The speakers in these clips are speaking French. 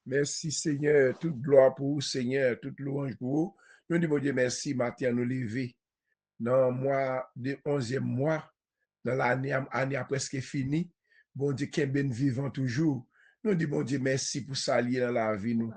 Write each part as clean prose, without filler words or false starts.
Merci Seigneur, toute gloire pour vous, Seigneur, toute louange pour vous. Nous disons, Dieu, merci, matin, nous lever. Dans le mois de 11e mois, dans l'année année a presque fini, bon Dieu, qui est bien vivant toujours. Nous disons, bon Dieu, merci pour ça lié dans la vie, nous.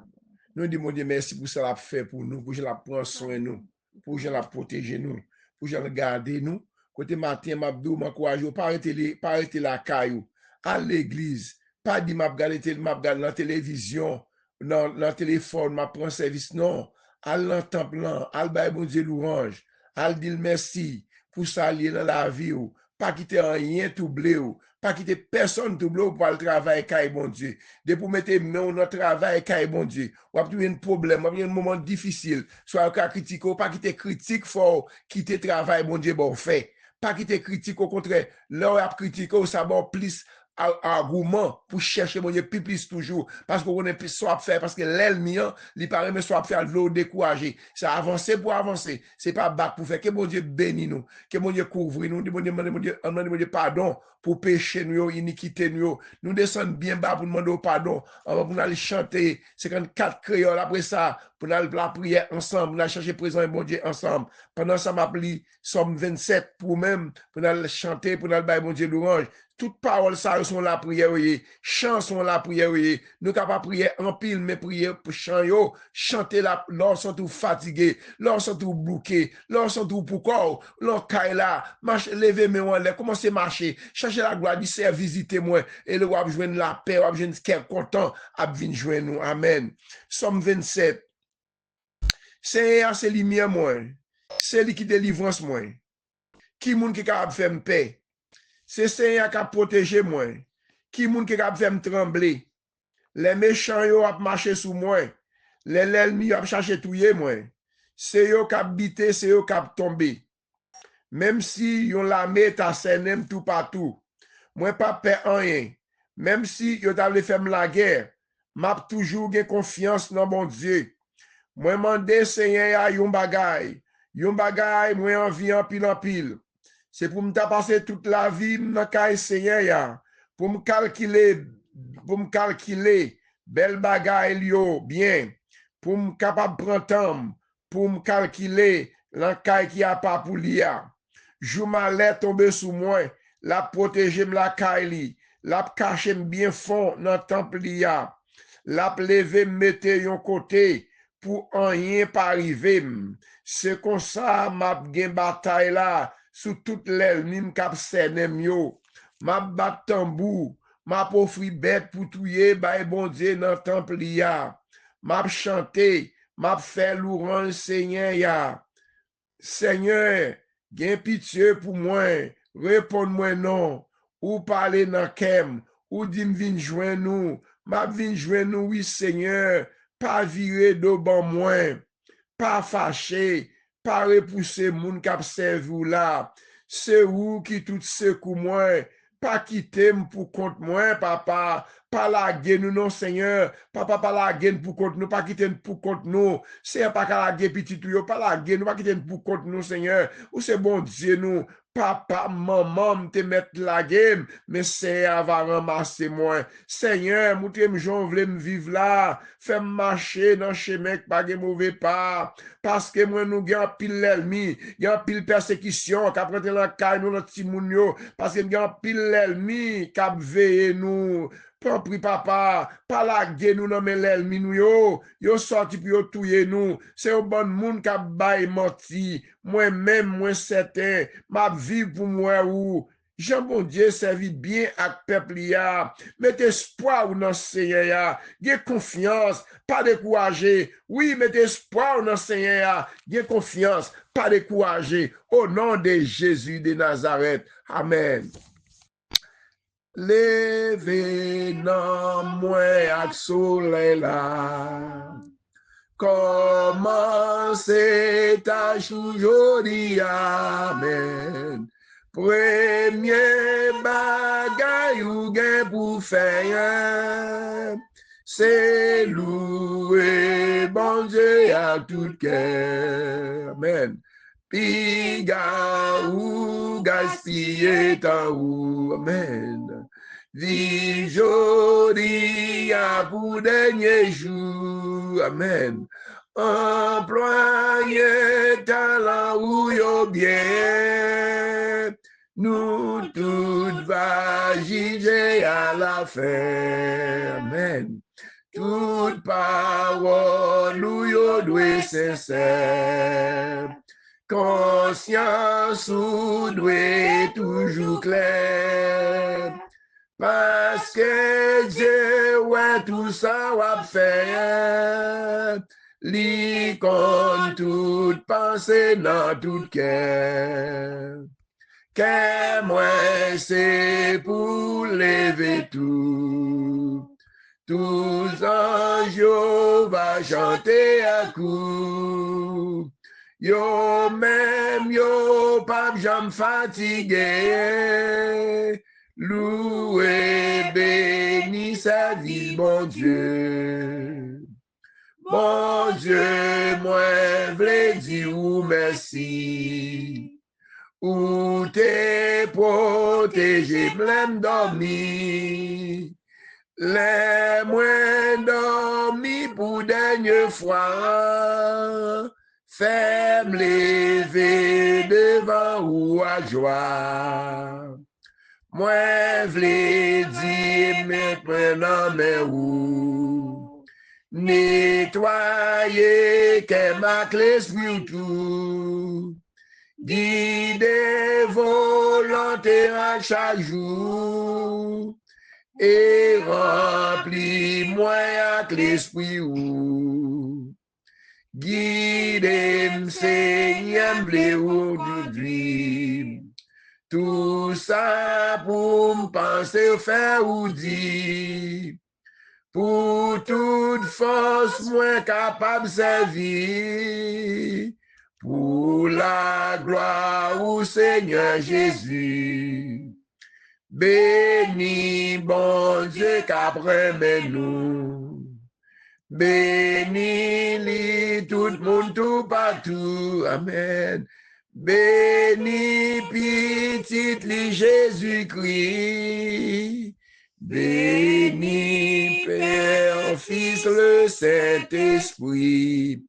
Nous disons, bon Dieu, merci pour ça l'a fait pour nous, pour que la prendre soin de nous, pour que la protéger nous, pour que la garder nous. Côté matin, m'abdou, m'encourage, pas arrêter la caillou, à l'église, pas dit m'a regarder la télévision, dans le téléphone, m'a prendre service, non. À l'entendre, à le bon Dieu louange, à le dire merci pour ça lié dans la vie, ou. Pas quitter rien troublé, ou. Pas quitter personne troublé pour le travail, caille bon Dieu. De pour mettre main dans travail, caille bon Dieu. Ou avez un problème, ou avez un moment difficile, soit cas critique, ou pas quitter critique, faut quitter travail, bon Dieu, bon fait. Pas quitter critique, au contraire, là où a critiqué, ça va plus argument pour chercher mon Dieu plus toujours parce qu'on est plus soit faire parce que l'ennemi il paraît mais soit faire le décourager ça avancer pour avancer c'est pas bac pour faire que mon Dieu bénit nous que mon Dieu couvre nous mon Dieu pardon pour péché nous iniquité nous descendons bien bas pour demander pardon on va pour aller chanter 54 créoles après ça pour aller la prière ensemble pour aller chercher présent et bon Dieu ensemble pendant ça m'a pris Somme 27 pour même pour aller chanter pour aller bon Dieu louange. Toutes paroles ça sont la prière, chansons la prière, nous capables prier en pile, mais prier pour chanter la, lorsqu'on tout fatigué, lorsqu'on tout bouqué, lorsqu'on tout pourquoi, lorsqu'on là, marche, lever mes mains, commencer à marcher, chercher la gloire du Seigneur, visiter moi, et le wap joindre la paix, wap joindre cœur content, à venir joindre nous, amen. Somme 27. Seigneur, c'est lumière moi, c'est lui qui délivrance moi, qui moun qui capable faire paix. C'est Seigneur qui a protégé moi. Qui moun qui a fait me trembler. Les méchants yo a marché sous moi. Les l'ennemi a cherché touyer moi. C'est yo qui a bité, c'est yo qui a tombé. Même si yon l'armée ta senem tout partout. Moi pas peur rien. Même si yo t'a fait la guerre, m'a toujours gen confiance dans mon Dieu. Moi mandé Seigneur a yon bagay. Yon bagay moi envie en pile. C'est pour me passer toute la vie dans le Seigneur pour me calculer belle bagaille yo bien pour me capable prendre temps pour me calculer l'encaille qui a pas pour l'ia. Jou malais tomber sous moi, la protéger la caille, la cacher bien fond dans temple l'ia. La lever mettre yon côté pour rien pas arriver. C'est comme ça m'a gen bataille là sous toute l'ennemi k'ap senem yo. M'a bat tambour, m'a offri bête pour touyer bay bon Dieu dans temple ya. M'a chanter, m'a fait louange Seigneur ya. Seigneur, gen pitié pour moi, réponds-moi non, ou parler dans kem, ou dim vin joindre nous, m'a vin joindre nous oui Seigneur, pas virer de ban moi, pas fâché, pas repousser moun k'ap servi là. C'est vous qui tout secoue moi, pas quitter pour compte moi, papa, pas la guerre nous non Seigneur, papa pas la guerre pour compte nous, pas quitter pour compte nous, c'est pas la guerre petit tout, pas la guerre nous, pas quitter pour compte nous Seigneur, ou c'est bon Dieu nous, papa, maman, te mettre la game, mais Seigneur va ramasser moi. Seigneur, moi, je veux me vivre là, faire marcher dans le chemin qui pas de mauvais pas, parce que moi, nous avons pile l'ennemi, il y a pile persécution, qui a prêté la caille, nous, notre petit moun, parce que nous avons pile l'ennemi qui a veillé nous. Prie papa, pas la guerre nous nomme l'ennemi nous yo sorti pour yo touyer nous, c'est au bon monde qui a bail menti, moi-même, moi certain, ma vie pour moi ou, Jean bon Dieu servi bien à peuple ya, mettez espoir dans Seigneur ya, gain confiance, pas décourager, oui, mettez espoir dans Seigneur ya, gain confiance, pas décourager, au nom de Jésus de Nazareth, amen. Leve nan mwen ak soleil la, komanse ta jodi, amen. Premier bagay ou gen pou fè, c'est louer bon Dieu à tout cœur, amen. Piga ou gaspiller ta ou, amen. Vive jodi à pour dernier jour. Amen. Employé talent ou yo bien. Nous toutes va juger à la fin. Amen. Toute parole ou yo doué sincère. Conscience ou doué toujours clair. Parce que Dieu, ouais, tout ça va faire. Li kon toute pensée dans tout cœur. Que moi, c'est pour lever tout. Tous anges va chanter à coup. Yo même yo pas j'aime fatigué. Louez, béni sa vie, mon Dieu. Mon Dieu, moi v'lais dire ou merci. Ou t'es protégé, m'l'aime dormi. Les moins dormi pour dernière fois. Fais me lever devant ou à joie. Moi v'lais dire maintenant mais où. Nettoyer que ma clé tout. Guider volonté à chaque jour. Et remplis-moi avec l'esprit ou. Guidez-moi, Seigneur, aujourd'hui. Tout ça pour me penser, faire ou dire. Pour toute force, moins capable de servir. Pour la gloire au Seigneur Jésus. Béni, bon Dieu, qu'après nous. Béni, li, tout le monde, tout partout. Amen. Béni, petit, li, Jésus-Christ. Béni, Père, Fils, le Saint-Esprit.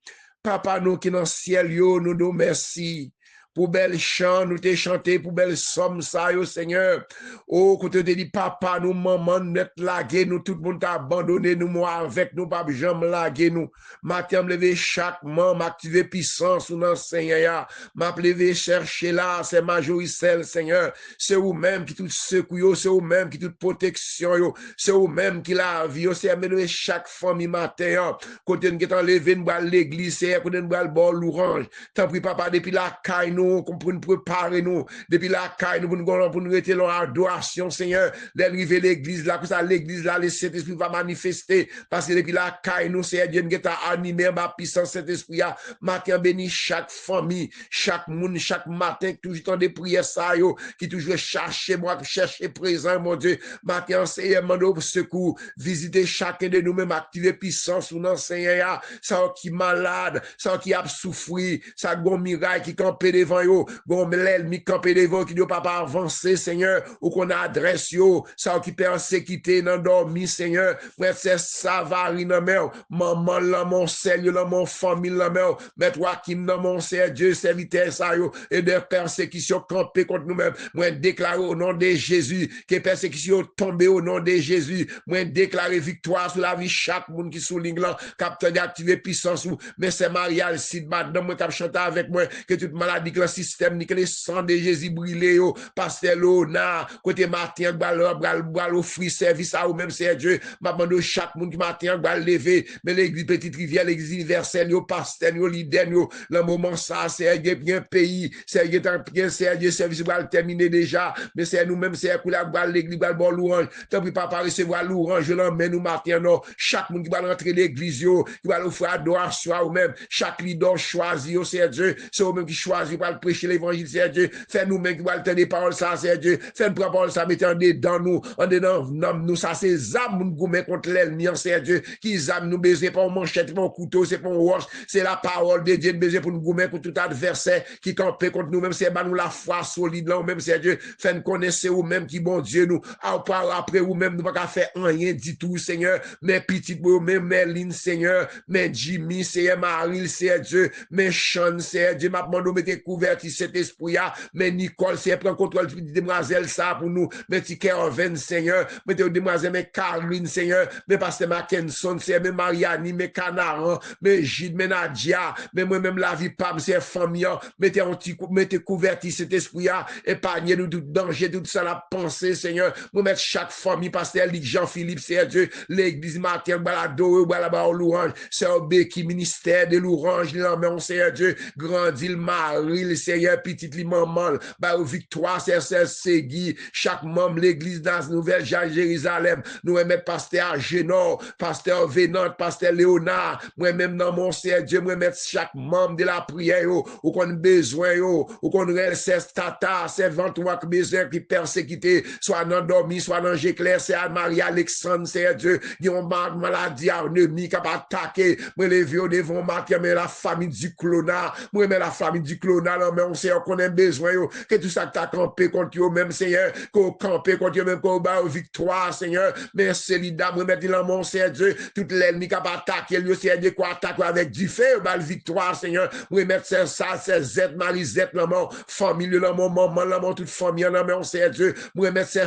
Papa, nous qui dans le ciel, yo, nous nous merci. Pour bel chant, nous te chanté, pour bel somme, ça, yo, Seigneur. Oh, quand tu te dis, papa, nous, maman, nous lagué, nous, tout le monde t'a abandonné, nous, moi, avec nous, pas jamais lagué, nous. Matin, lever chaque membre, activer puissance, ou non, Seigneur, m'a levé chercher là, c'est majoricelle, Seigneur. C'est vous-même qui tout secoue, c'est vous-même qui toute protection, yo. C'est vous-même qui la vie, c'est amener chaque famille matin, quand tu es enlevé, nous, à l'église, c'est quand tu es le bord l'orange. Tant pis, papa, depuis la caille, nous, pour nous préparer, nous, depuis la caille, nous, pour nous rester dans l'adoration, Seigneur, d'arriver l'église là, pour ça, l'église là, le Saint-Esprit va manifester, parce que depuis la caille, nous, c'est Dieu qui t'a animé, ma puissance, Saint-Esprit, matin béni chaque famille, chaque monde, chaque matin, toujours dans des prières, ça, yo, qui toujours chercher, moi, chercher présent, mon Dieu, matin, Seigneur, mando pour secours, visiter chacun de nous-mêmes, activer puissance, ou non, Seigneur, ça, qui malade, ça, qui a souffri, ça, gon miracle, qui campé devant yo, gon l'ennemi campé devant, qui doit pas avancer, Seigneur, ou qu'on adresse yo, ça, qui persécuté, dans dormi, Seigneur, bref, c'est ça, vari, dans mer, maman, là, mon Seigneur, là, mon famille, là, mer, mettre Joachim, dans mon Seigneur, Dieu, serviteur, ça, yo, et des persécutions campées contre nous-mêmes, moi, déclarer au nom de Jésus, que persécutions tombées au nom de Jésus, moi, déclarer victoire sur la vie, chaque monde qui souligne là, capteur d'activer puissance, ou, mais c'est Marial, si madame, moi, qui chante avec moi, que toute maladie, que le système, ni que le sang de Jésus brûlé, yo, pasteur, là, côté matin, bral, offrir service à ou même, c'est Dieu, m'a demandé chaque monde qui matin, bral lever, mais l'église petite rivière, l'église universelle, yo, pasteur, yo, leader, yo, le moment ça, c'est bien pays, c'est bien, c'est Dieu, service, bral terminé déjà, mais c'est nous-mêmes, c'est pour la bral, l'église, bral, bon, l'orange, tant pis, papa, recevoir l'orange, je l'emmène, nous, matin, non, chaque monde qui va rentrer l'église, yo, qui va offrir adoration à ou même, chaque leader choisi, yo, c'est Dieu, c'est eux-mêmes qui choisissent, pour prêcher l'évangile, Seigneur Dieu. Fais nous-mêmes qui va entendre des paroles, ça, Seigneur Dieu. Fais nous prendre parole, ça, mettez en dedans nous, en dedans nous, ça, c'est âmes nous gourmet contre l'ennemi, Seigneur Dieu. Qui âmes nous baiser, pas un manchette, pas un couteau, c'est pas un roche, c'est la parole de Dieu, baiser pour nous gourmet contre tout adversaire qui campait contre nous-mêmes, c'est nous la foi solide là, même, Seigneur Dieu. Fais nous connaître ou-même qui, bon Dieu, nous, après ou-même, nous pas faire rien du tout, Seigneur. Mais petit, même Merlin, Seigneur, mais Jimmy, Seigneur, Marie, Seigneur Dieu, mais Sean, Seigneur Dieu, m'a demandé de mettre couverti cet esprit-là, mais Nicole, Seigneur, prend contrôle de demoiselle, ça pour nous, mais Kervin, Seigneur, mettez demoiselle, mais Caroline, Seigneur, mais Pasteur Mackinson, Seigneur, mais Mariani, mais Canaran, mais Gilles, mais Nadia, mais moi-même la vie, Pam, c'est famille, mettez couverti cet esprit-là, épargnez nous tout danger, tout ça, la pensée, Seigneur, nous mettre chaque famille, Pasteur Ligue, Jean-Philippe, Seigneur Dieu, l'église Martin, Balado, Balaba, Louange, Seigneur Béki, ministère de l'Orange, l'Amérique, Seigneur Dieu, grandit le mari, le Seigneur, petite li maman, bah, victoire, Seigneur, Segui, chaque membre, l'église dans la nouvelle Jérusalem, nous mettre Pasteur Génor, Pasteur Vénant, Pasteur Léonard, moi-même dans mon Seigneur Dieu, moi mettre chaque membre de la prière, ou qu'on a besoin, ou qu'on reste tata, c'est 23 qui besoin, qui persécuté, soit dans dormi, soit dans j'éclair, c'est Anne-Marie Alexandre, Seigneur Dieu, qui ont maladie, ennemi, qui a attaqué, moi les vieux devant matin, mais la famille du clonard, moi mais la famille du clonard, mais on sait qu'on a besoin, que tout ça que t'as campé contre eux, même Seigneur, qu'on campé contre eux, même qu'on bat victoire, Seigneur, mais c'est l'ida, moi mettre dans mon Seigneur Dieu, tout l'ennemi qui a attaqué, lui, Seigneur Dieu, quoi attaque avec du feu, bah victoire, Seigneur, moi mettre ça, c'est Z, Marie-Z, là, famille, là, mon maman, là, toute famille, là, mais on Seigneur Dieu, moi mettre ça,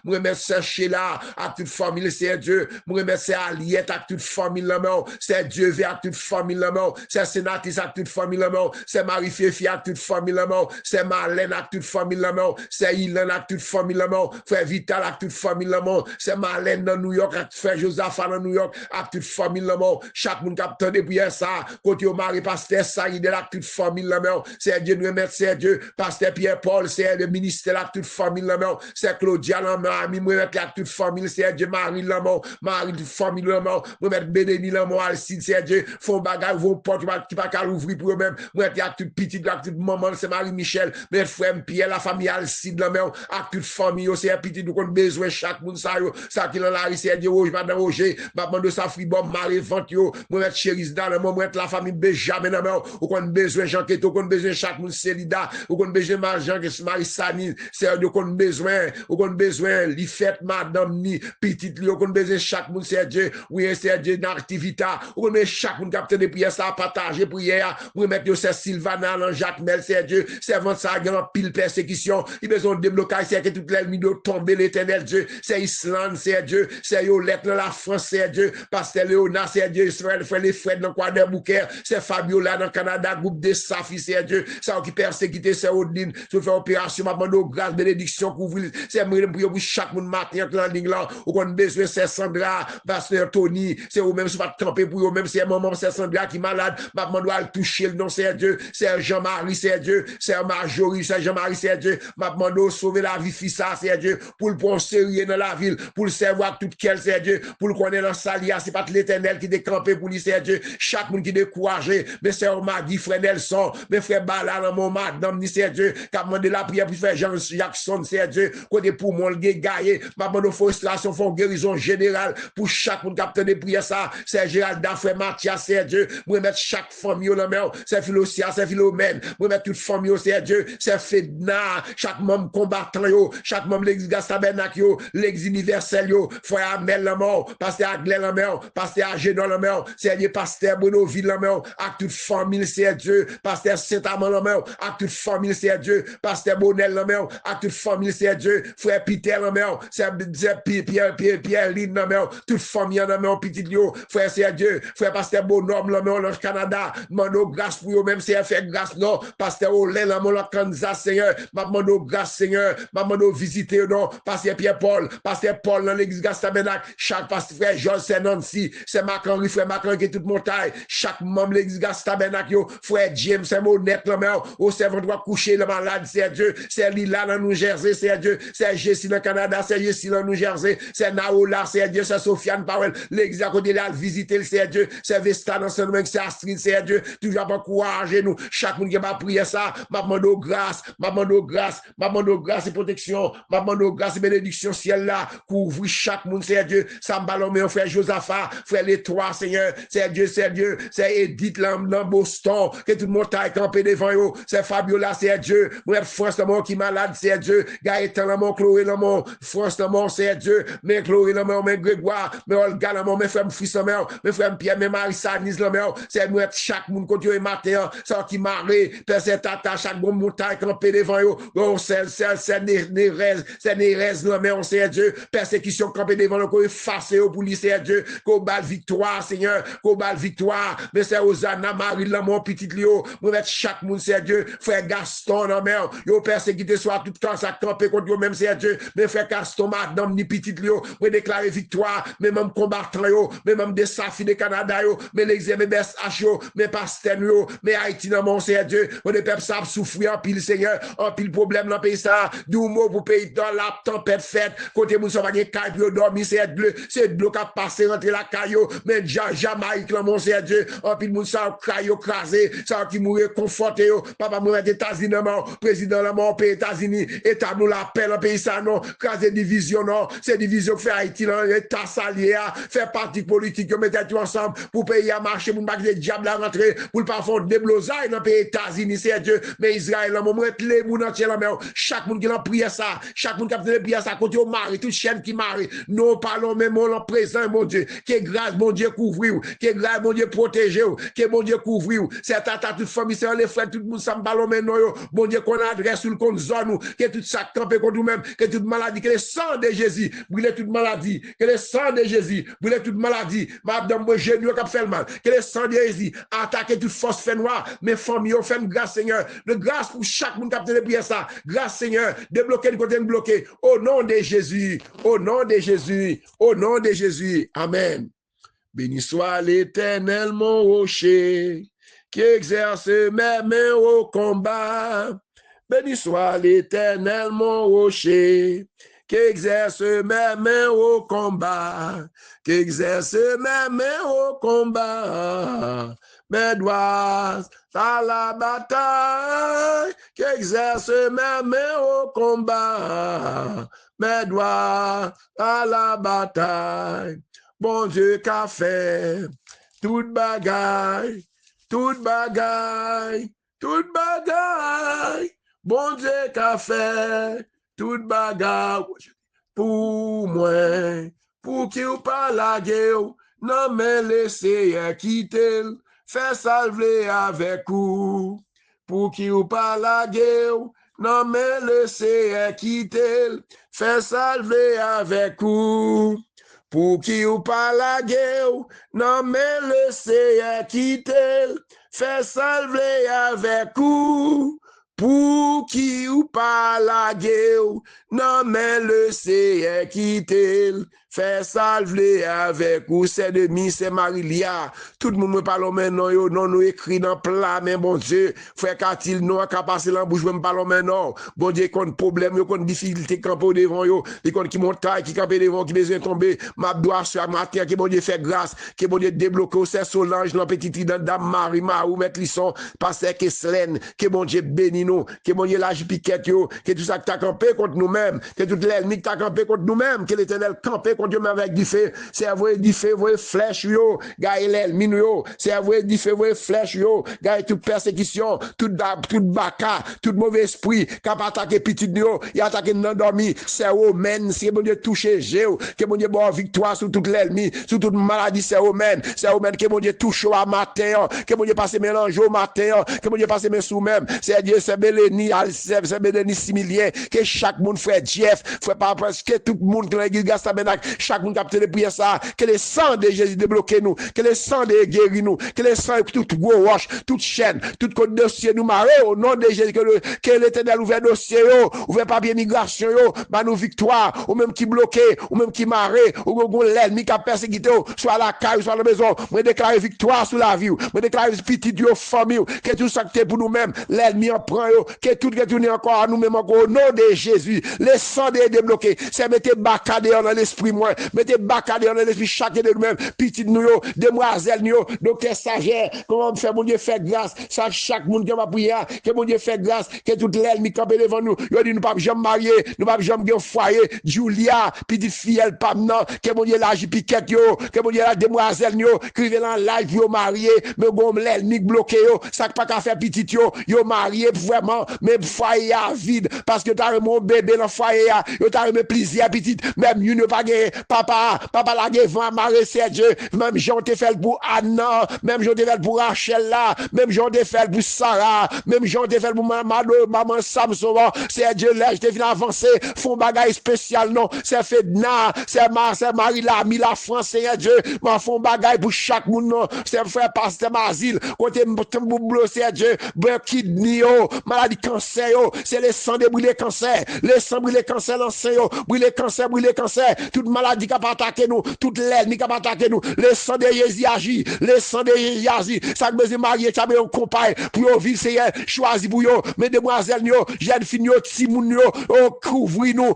moi mettre ça chez là, à toute famille, Seigneur Dieu, moi mettre ça Aliette, à toute famille, là, c'est Dieu vers toute famille, là, c'est Sénatrice, à toute famille, là, c'est Marie-Féfi, à toute famille, là, c'est Marlène, à toute famille, là, c'est Ilan, à toute famille, là, frère Vital, à toute famille, là, c'est Marlène dans New York, frère Josaph dans New York, à toute famille, là, chaque monde qui a entendu prière ça, côté au mari, pasteur Saïd, à toute famille, là, c'est Dieu, nous remettre, c'est Dieu, pasteur Pierre-Paul, c'est le ministère, à toute famille, là, c'est Claudia, là, ami, moi, mettre à toute famille, c'est Dieu, Marie, là, Marie, toute famille, là, moi, mettre Bénéni, là, Alcide, c'est Dieu, font bagage, vont porte, qui pas qu'à l'ouvrir pour eux-mêmes, moi, mettre à toute petite, à toute maman, c'est Marie-Michel, mais frère Pierre, la famille Alcide, là, à toute famille, c'est petit, nous, qu'on a besoin, chaque monde, ça, qui l'a la c'est Dieu, je vais dans Roger, maman de sa fille, bon, Marie, vente, moi, mettre Chéris, dans le moment, mettre la famille Benjamin, là, ou qu'on a besoin, Jean Keto, qu'on a besoin, chaque monde, Célida, ou qu'on a besoin, Jean, Marie Sani, c'est Dieu, qu'on a besoin, ou qu'on a besoin, l'ifette, madame, ni, petite, ou qu'on a besoin, chaque monde, c'est Dieu, oui, c'est Dieu, dans l'activité, ou qu'on a chaque monde, capteur de prière, ça, partager prière, ou mettre, c'est Sylvana, Jacques Mel, c'est Dieu, servant ça, grand pile persécution, il besoin de déblocage, c'est que toute l'ennemi de tomber, l'éternel Dieu, c'est Islande, c'est Dieu, c'est Yolette dans la France, c'est Dieu, Pasteur Léonard, c'est Dieu, Israël, frère les frères dans quoi des bouquets, c'est Fabiola dans Canada, groupe de Safi, c'est Dieu, ça qui persécuté, c'est Odine, je fais opération, ma demande grâce, bénédiction, couvrir, c'est moi, pour chaque monde matin, en ligne là, ou qu'on a besoin, c'est Sandra, Pasteur Tony, c'est ou même, si pas camper pour eux, même, c'est maman, c'est Sandra qui est malade, ma demande à le toucher, le nom, c'est Dieu, c'est Jean-Marie, c'est Dieu, c'est Marjorie, c'est Jean-Marie, c'est Dieu, ma demande de sauver la vie, fils, ça, c'est Dieu, pour le prendre sérieux dans la ville, pour le savoir tout quel, c'est Dieu, pour le connaître dans Salia, c'est pas l'éternel qui décampé pour lui, c'est Dieu, chaque monde qui découragé, mais c'est Magui, frère Nelson, mais frère Bala, dans mon madame, c'est Dieu, qui a demandé la prière pour faire Jean Jackson, c'est Dieu, côté pour mon gaillé, ma demande de frustration, font guérison générale, pour chaque monde qui a des prières, ça, c'est Gérald, frère Mathias, c'est Dieu, moi mettre chaque famille au nom, c'est Philosia, c'est Philomène, moi mettre toute famille, c'est Dieu, c'est Fedna, chaque membre combattant, yo, chaque membre l'église Gastabernac, yo, l'église universelle, yo, frère Amel, la mort, pasteur Aglen, la mort, pasteur Agénon, la mort, c'est Dieu, pasteur Bonoville, la mort, à toute famille, c'est Dieu, pasteur Saint-Amand, la mort, à toute famille, c'est Dieu, pasteur Bonnel, la mort, à toute famille, c'est Dieu, frère Peter, la mort, c'est Pierre Lynn, la mort, toute famille, la mort, petit yo, frère, c'est Dieu, frère pasteur Bonhomme, la mort, dans le Canada, mando grâce pour eux, même si elle fait grâce, non, pasteur Olin, la mort, dans Kansas, Seigneur, mando grâce, Seigneur, mando visiter, non, pasteur Pierre-Paul, pasteur Paul, dans l'église Gastabernac, chaque pasteur frère Georges, c'est Nancy, c'est Marc-Henri, frère Marc-Henri, qui est toute montagne, chaque membre de l'église Gastabernac, yo, frère James, c'est Monette, la mort, au servant doit coucher, le malade, c'est Dieu, c'est Lila, dans New Jersey, c'est Dieu, c'est Jessie, dans le Canada, c'est Jessie, dans New Jersey, c'est Naola, c'est Dieu, c'est Sofiane Powell, l'église à côté là, visiter, c'est Dieu, c'est Vesta, dans ce nom, c'est Astrid, c'est Dieu, toujours pas encourager nous, chaque monde qui va prier ça, m'a demandé grâce, et protection, m'a demandé grâce et bénédiction ciel là, couvrir chaque monde, Seigneur Dieu, ça me ballonne, mon frère Josaphat, frère les trois, Seigneur, c'est Dieu, c'est Edith dans Boston, que tout le monde taille campé devant eux, c'est Fabiola, c'est Dieu, moi, France, le monde qui est malade, c'est Dieu, Gaëtan, le monde, Chloé, le monde, France, le monde, c'est Dieu, mais Chloé, le monde, mais Grégoire, mais Olga, le monde, mes frères, fils, le monde, mes frères, Pierre, mes Marissa, Nice, le monde, c'est moi, chaque monde, quand tu es matin, ça qui marre, père, c'est tata, chaque bon montagne, campé devant eux, oh, c'est Nérez, le monde, c'est Dieu, persécution, campé devant eux, qu'on efface, pour lui, c'est Dieu, qu'on bat victoire, Seigneur, qu'on bat victoire, mais c'est Hosanna, Marie, le monde, petit Léo, moi, mettre chaque monde, c'est Dieu, frère Gaston, le monde, yo, persécuté, soit tout le temps, ça campé contre eux, même, c'est Dieu, mais frère Gaston, madame, ni petit Léo, moi, déclarer victoire, mais même combattant, yo, mais même des Safi de Canada, yo, mais les MBSH, yo, mais Pastel, yo, mais Haïti, non, mon Seigneur Dieu, on est peuple savent souffrir en pile, Seigneur, en pile problème dans le pays, ça, d'où mot pour pays dans la tempête faite, côté moun sa va gen caille pour dormir, c'est de l'eau qui a passé rentrer la caillou, mais Jamaïque, là, mon Seigneur Dieu, en pile moun sa caillou crasé, ça qui mourir conforté, yo, papa mourir des États-Unis, non, président, là, mon pays États-Unis, État nous l'appelle en pays, ça, non, crasé division, non, c'est division qui fait Haïti, là, État salié, fait parti politique, yo, mettez tout ensemble, pour payer à marcher, pour pas que les diables à rentrer, pour pas faire des blosailles dans le pays États-Unis, c'est Dieu, mais Israël, là, mon les moun entier, là, mais chaque monde qui a prié ça, chaque monde qui a fait prier ça, quand on marie, toute chaîne qui marie, nous parlons même en présent, mon Dieu, que grâce, mon Dieu, couvrir, que grâce, mon Dieu, protéger, que mon Dieu, couvrir, c'est tata, toute famille, c'est les frères, tout le monde, ça me ballon maintenant, mon Dieu, qu'on adresse sur le compte zone, que tout ça campé contre nous-mêmes, que toute maladie, que le sang de Jésus, brûle toute maladie, que le sang de Jésus, brûle toute maladie, madame, moi, j'ai qui a fait le mal, que le sang de Jésus, attaque toute force fait noire, mes familles, fait une grâce, Seigneur, de grâce pour chaque monde qui a fait de prier ça, grâce, Seigneur, débloquer le côté bloqué, au nom de Jésus, au nom de Jésus, au nom de Jésus, amen. Béni soit l'Éternel, mon rocher, qui exerce mes mains au combat. Béni soit l'Éternel, mon rocher, qui exerce mes mains au combat, qui exerce mes mains au combat. Mes doigts à la bataille, qui exerce mes mains au combat. Mes doigts à la bataille. Bon Dieu qu'a fait toute bagaille, toute bagaille, toute bagaille. Bon Dieu qu'a fait toute bagaille pour moi, pour qu'il ou pas la guerre, non mais laissez quitter, fait salver avec vous, pour qu'il ou pas la guerre, non mais laissez quitter, fait salver avec vous. Pour qui ou pas la guerre, non mais laissez quitter, fait salver avec vous. Pour qui ou pas la guerre, non mais laissez quitter, fait salver avec vous. C'est demi, c'est Marilia. Tout le monde me parle maintenant, non nous écrit dans plat, mais bon Dieu, frère Katil, non, qu'à passer dans la bouche, me parle maintenant. Bon Dieu, qu'on problème, qu'on difficulté, camper devant yo, qu'on qui montagne, qui camper devant, qui besoin tomber, ma doigt sur matin, que bon Dieu fait grâce, que bon Dieu débloque, c'est Solange, dans petite dans Dame Marie, ou mettre lisson, passer que Selène, que bon Dieu bénit nous, que bon Dieu lâche piquette yo, que tout ça qui t'a campé contre nous-mêmes, que tout l'ennemi qui t'a campé contre nous-mêmes, que l'Éternel campé contre nous-mêmes avec du feu, c'est avouer du feu, vous flèche yo, gagne l'ennemi yo, c'est avouer du feu, vous flèche yo, gagne toute persécution, toute baka, tout mauvais esprit, qui a attaqué petit yo, il a attaqué non dormi, c'est omen, c'est bon Dieu touché Jéhu, que bon Dieu bon victoire sur toute l'ennemi, sur toute maladie, c'est omen, que bon Dieu touche au matin, que bon Dieu passe mélange au matin, que bon Dieu passe mes sous même, c'est Dieu, c'est Béléni, c'est Béléni Similien, que chaque monde frère Jeff, frère pas presque tout le monde qui dans l'église Gastabenac, chaque monde qui a prier ça, que le sang de Jésus débloque nous, que le sang de guérit nous, que le sang tout gros roche, toute chaîne, tout code dossier nous marre au nom de Jésus, que l'Éternel ouvert dossier yo, ouvert papier migration yo, bah nous victoire, ou même qui bloqué, ou même qui marre, ou l'ennemi qui a persécuté, soit la caille, soit la maison, moi déclare victoire sur la vie, moi déclare petit yo famille, que tout ça pour nous-mêmes, l'ennemi en prend yo, que tout retourne encore à nous-mêmes encore au nom de Jésus, le sang de débloqué, c'est mettre bacadé dans l'esprit moi, mettez bacadé dans l'esprit chacun de nous-mêmes, petit nous, demoiselles nous, docteur Sagère, comment faire mon Dieu fait grâce, ça chaque monde qui va prier, que mon Dieu fait grâce, que toute l'ennemi campe devant nous, il dit nous pas jamais marier, nous pas jamais foyer, Julia, petite fille, elle pas non, que mon Dieu l'agit piquette yo, que mon Dieu la demoiselle yo, qui viennent en live yo marié, mais bon l'ennemi bloqué yo, ça pas qu'à faire petit yo marié vraiment, mais foyer à vide, parce que t'as mon bébé dans foyer, yo t'as remis plaisir petite, même you ne pas gagné, papa la gagné vent maré Serge, même Jean te fait pour Anna, même Jean te fait pour Rachel là, même Jean te fait pour Sarah, même Jean te fait pour maman Samson, Serge là, je te viens avancer, font bagaille spécial non, c'est Fedna, c'est Marie la mi la France, Seigneur Dieu, mais font bagaille pour chaque monde non, c'est frère pasteur Mazil, côté boublo Serge, kidney maladie cancer c'est le sang de brûler cancer, le sang brûler cancer l'ancien brûler cancer, toute maladie qui va attaquer nous, toute l'ennemi qui va attaquer nous, le sang de Jésus agit, le sang de Jésus agit, ça besoin marier, ça besoin compagne pour vivre Seigneur, choisi pour yo, mesdemoiselles yo, jeunes filles yo, petits moun yo, couvrir nous,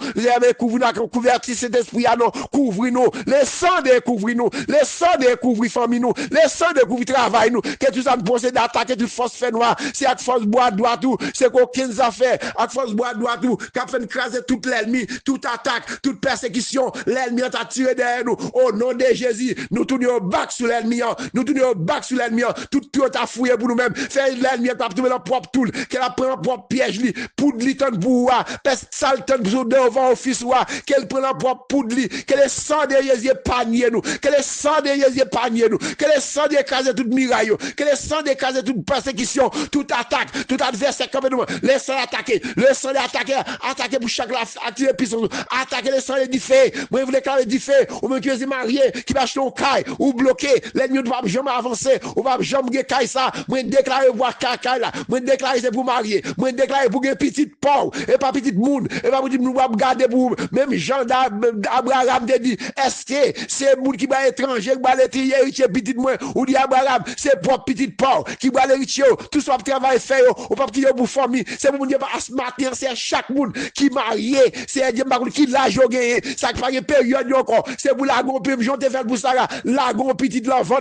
couvrir nous, couvertir cet esprit non, couvrir nous, le sang de couvrir nous, le sang de couvrir famille nous, le sang de couvrir travail nous, que tout ça nous possède d'attaquer toute force fait noire, c'est à force bois droit tout, c'est qu'aucune affaire, à force bois droit tout, qu'a fait écraser toute l'ennemi, toute attaque, toute persécution, l'ennemi a tiré derrière nous, au nom de Jésus, nous tournons back sur l'ennemi, nous tournons back sur l'ennemi, tout a fouillé pour nous-mêmes, faire l'ennemi a trouvé leur propre tool, qu'elle a pris un propre piège, poudre li ton pour peste salton devant office, qu'elle prend leur propre poudre, qu'elle est sang de Jésus panier nous, qu'elle est sang de Jésus panier nous, qu'elle est sang de caser toute miraille, qu'elle est sang de caser toute persécution, toute attaque, tout adversaire comme nous, laissez attaquer, laissez attaquer pour chaque attirer puissance, attaquer les sangs de fait, moi vous déclarer du fait, ou même qui est marié, qui va acheter un caille, ou bloqué, l'ennemi ne va jamais avancer, ou va jamais caille ça, moi déclarer voir caille là, moi déclarer c'est pour marier, moi déclarer pour une petite pauvre, et pas petite monde, et pas pour dire nous va garder pour, même Jean d'Abraham te dit, est-ce que c'est monde qui va étranger, qui va héritier petite moi, ou dit Abraham, c'est propre petite pauvre, qui va l'héritier, tout ça travail fait, ou pas petit pour famille, c'est pour dire pas ce matin, c'est chaque monde qui marié, c'est Dieu qui l'a joué, ça qui fait une période encore, c'est pour la gon j'en te fait pour ça, la gon petite l'enfant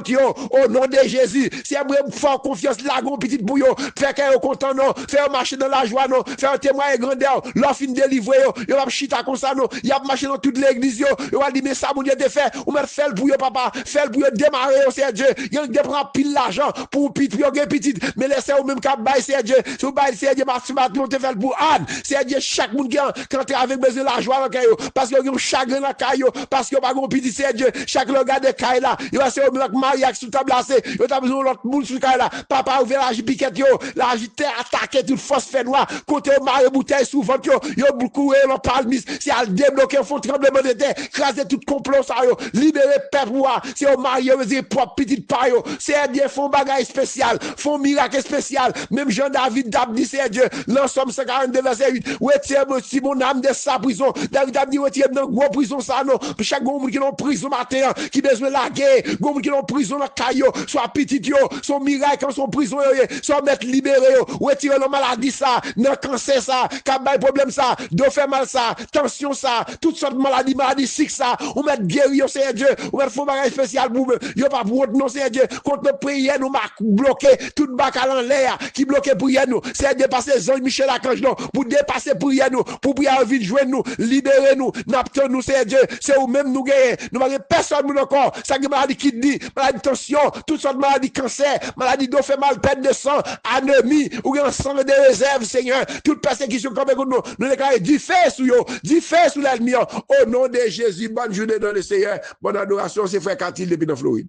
au nom de Jésus, c'est pour faire confiance, la gon petite bouillon, faire qu'elle est content non, faire marcher dans la joie non, faire témoin grandeur, l'offre fin délivrer yo va chita comme ça non, y a marché dans toute l'église yo va dire mais ça mon Dieu te fait, ou mettre faire pour yo papa, faire pour yo démarrer c'est Dieu, y a prend pile l'argent pour petite yo petite, mais laissez au même cap bail c'est Dieu, si vous bail c'est Dieu matin te fait pour Anne, c'est Dieu chaque monde qui quand avec besoin la joie dans caillou parce que yo chagrin dans caillou parce que pas gon petit c'est Dieu, chaque le gars de caille là, yo va c'est au mariage sous table là, yo t'a besoin l'autre monde sur caille là, papa ouvert la piquette yo, la agiter attaquer toute force fait noir, côté mari bouteille sous ventre yo beaucoup l'on palmis, c'est à débloquer font tremblement de terre, craser tout complot ça yo, libérer peuple c'est au mari c'est propre petite pa yo, c'est Dieu font bagaille spécial, font miracle spécial, même Jean David dit c'est Dieu, l'ensemble 142 verset 8, retire si mon âme de sa prison, David a dit retire dans gros prison ça non, chaque monde qui est en prison matin, qui besoin la guerre, monde qui est en prison dans caillou, soit petit yo, son miracle son prison yo, soit mettre libéré yo, retire la maladie ça, dans cancer ça, cabay problème ça, do fait mal ça, tension ça, toutes sortes de maladie sick ça, ou mettre guéri yo c'est Dieu, ou mettre fond bagage spécial pour yo pas pour non c'est Dieu, contre nos prières nous marque bloqué toute bacal en l'air qui bloqué prière nous, c'est dépasser Jean Michel Archange non, pour dépasser prière nous, pour prière vite joindre nous, libérer nous, n'apte nous c'est Dieu, c'est ou même nous gagner, nous pas personne nous encore, ça qui maladie kidney, maladie tension, toutes sortes de maladies cancer, maladie d'eau fait mal, perte de sang, anémie, ou un sang de réserve Seigneur, toute persécution comme nous déclarer du feu sur l'ennemi, au nom de Jésus, bonne journée dans le Seigneur, bonne adoration, c'est frère Katil depuis dans Floride.